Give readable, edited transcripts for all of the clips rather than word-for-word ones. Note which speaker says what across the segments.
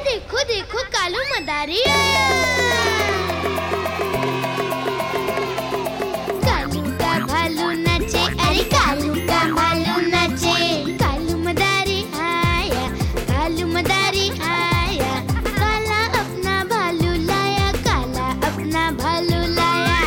Speaker 1: देखो देखो कालू मदारी आया। कालू का भालू नाचे, अरे कालू का भालू नाचे। कालू मदारी आया, कालू मदारी आया। काला अपना भालू लाया, काला अपना भालू लाया।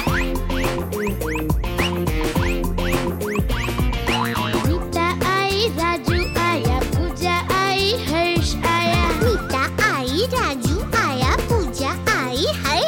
Speaker 1: मीता आई, राजू आया, पूजा आई, हर्ष आया।
Speaker 2: मीता आई, राजू आया, पूजा आई, हर्ष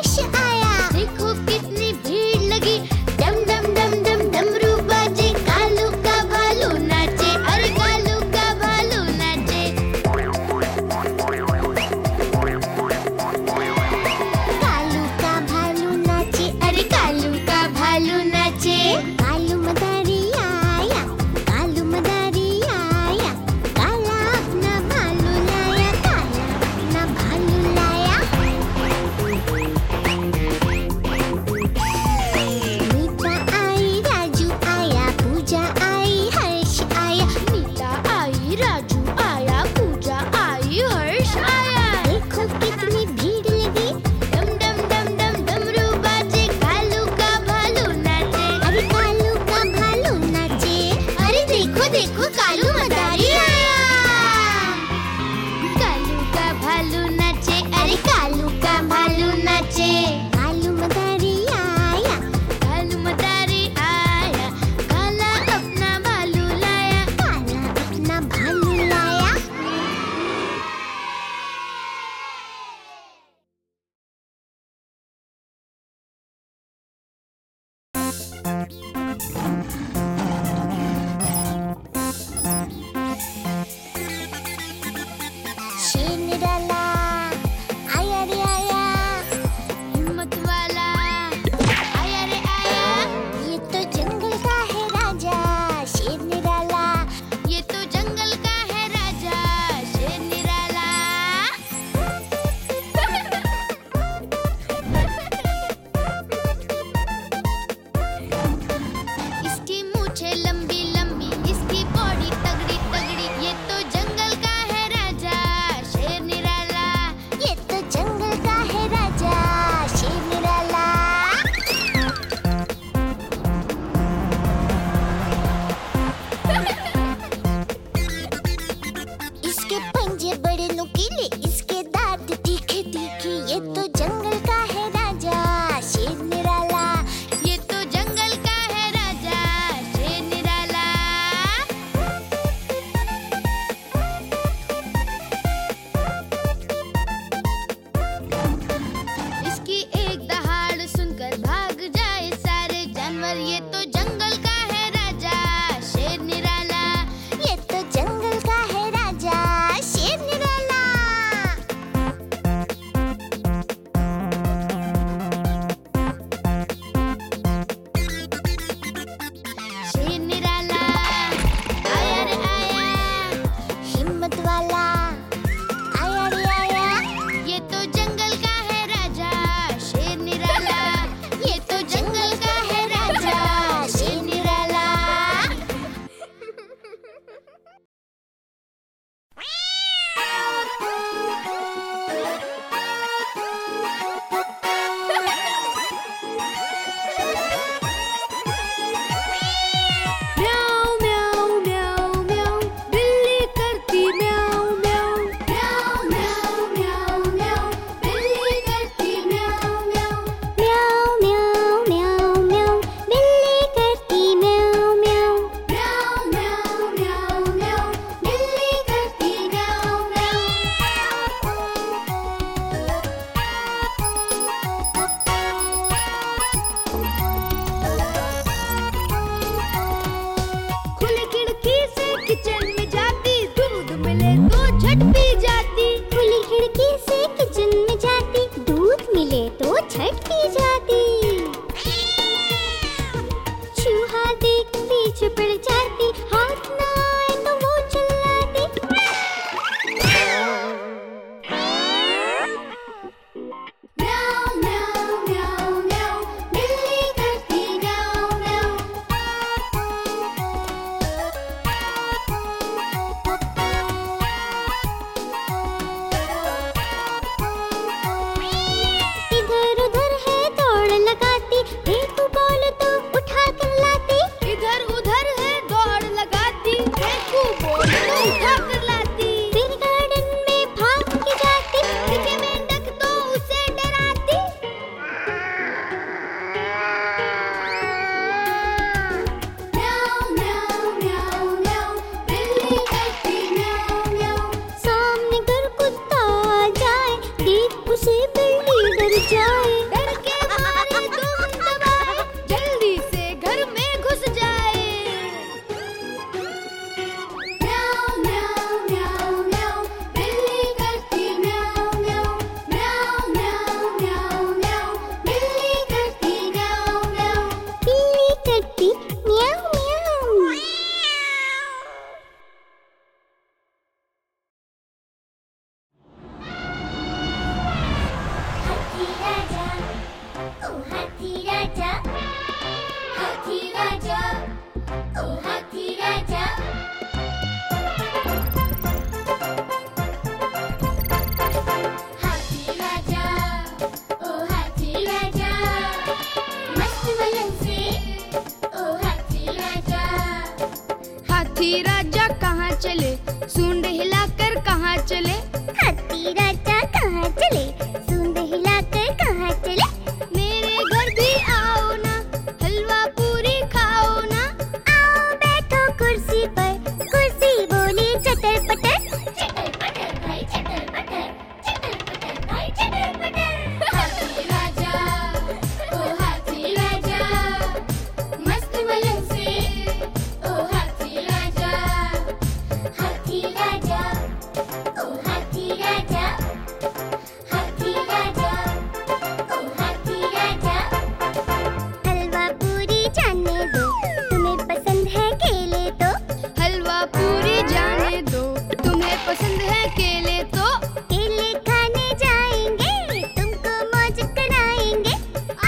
Speaker 1: पसंद है केले तो केले खाने जाएंगे, तुमको मौज कराएंगे।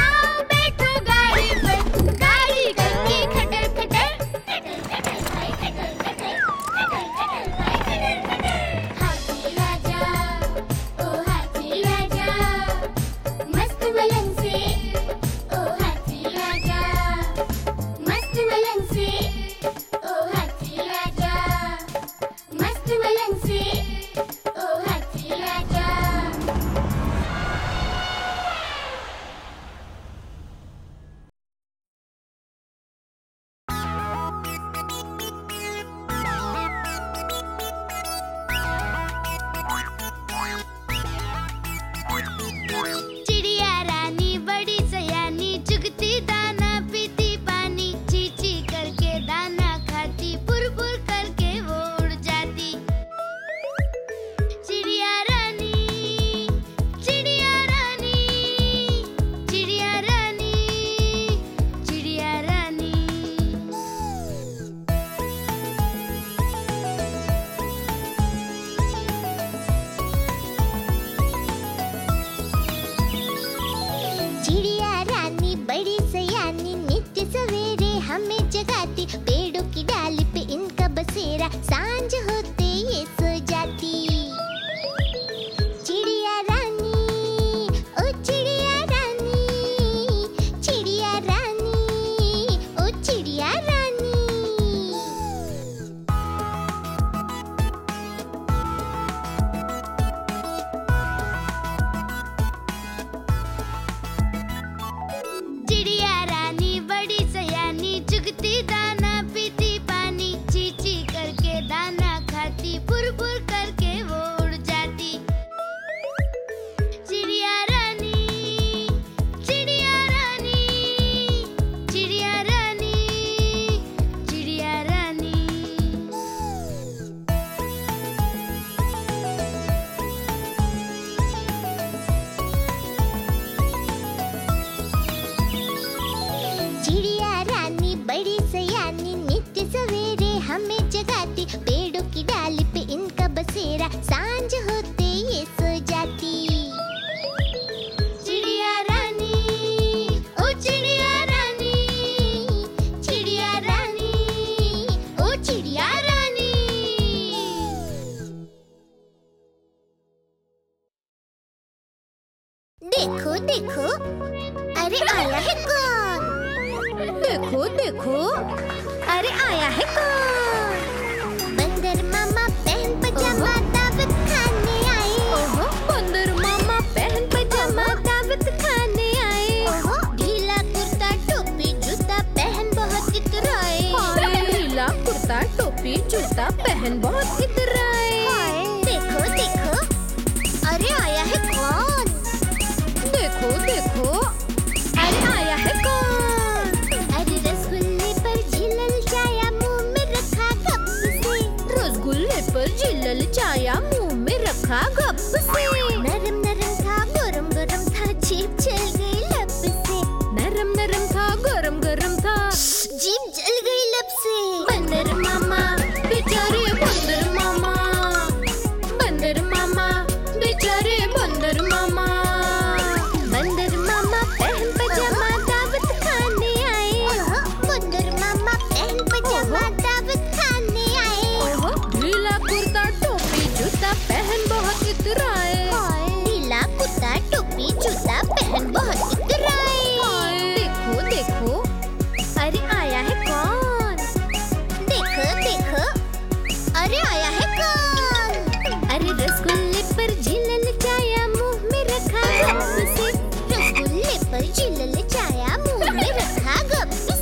Speaker 1: आओ बैठो गाड़ी पर, गाड़ी करके खटर खटर, हाथी राजा, ओ हाथी राजा, मस्त मलंग से, ओ हाथी राजा, मस्त मलंग से, ओ हाथी राजा, मस्त मलंग से, ओ हाथी राजा। चिड़िया रानी बड़ी सयानी, चुगती दाना पीती पानी, ची ची करके दाना खाती, पुर पुर करके वो उड़ जाती। चिड़िया रानी, चिड़िया रानी, चिड़िया रानी, चिड़िया रानी। चिड़िया रानी बड़ी सयानी, नित्य सवेरे हमें जगाती, पेड़ों की डाली पे इनका बसेरा, सांझ होते ये सो जाती। चिड़िया रानी, ओ चिड़िया रानी, चिड़िया रानी, ओ चिड़िया रानी। चिड़िया रानी बड़ी सयानी, चुगती दाना पीती पानी, ची ची करके दाना खाती, पुर पुर करके वो उड़ जाती। चिड़िया रानी, चिड़िया रानी, चिड़िया रानी, चिड़िया रानी। चिड़िया रानी बड़ी सयानी, नित्य सवेरे हमें जगाती, पेड़ों की डाली पे इनका बसेरा, सांझ होते ये सो जाती। चिड़िया रानी, ओ चिड़िया रानी, चिड़िया रानी, ओ चिड़िया रानी। देखो देखो, अरे आया है कौन? देखो देखो, अरे आया है कौन? बंदर मामा पहन पजामा दावत खाने आए। ओहो, बंदर मामा पहन पजामा दावत खाने आए। ओहो, ढीला कुर्ता टोपी जूता पहन बहुत इतराए।
Speaker 2: ढीला कुर्ता टोपी जूता पहन बहुत इतराए।
Speaker 1: देखो देखो, अरे आया है कौन?
Speaker 2: देखो देखो, अरे आया है कौन?
Speaker 1: अरे रसगुल्ले पर झिलल छाया मुंह में रखा गप से।
Speaker 2: रसगुल्ले पर झिलल छाया मुंह में रखा गप से।
Speaker 1: नरम नरम था गरम गरम था, जीभ जल गई लब से।
Speaker 2: नरम नरम था गरम गरम था,
Speaker 1: जीभ जल गई लब से।
Speaker 2: बंदर मामा बेचारे बंदर मामा, बंदर मामा बेचारे बंदर मामा।
Speaker 1: बंदर मामा पहन पजामा दावत खाने आए। बंदर मामा पहन पजामा दावत खाने आए।
Speaker 2: ओहो, ढीला कुर्ता टोपी जूता पहन बहुत इतराए।
Speaker 1: ढीला कुर्ता टोपी जूता पहन बहुत इतराए।
Speaker 2: देखो देखो, अरे आया है कौन?
Speaker 1: देखो देखो, अरे आया है कौन? अरे रसगुल्ले पर झिलल छाया मुंह में रखा गप से। रसगुल्ले पर झिलल छाया मुंह में रखा गप से।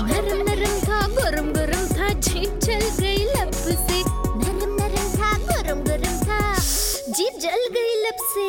Speaker 2: नरम नरम था गरम गरम था, जीभ जल गई लब से।
Speaker 1: नरम नरम था गरम गरम था, जीभ जल गई लब से।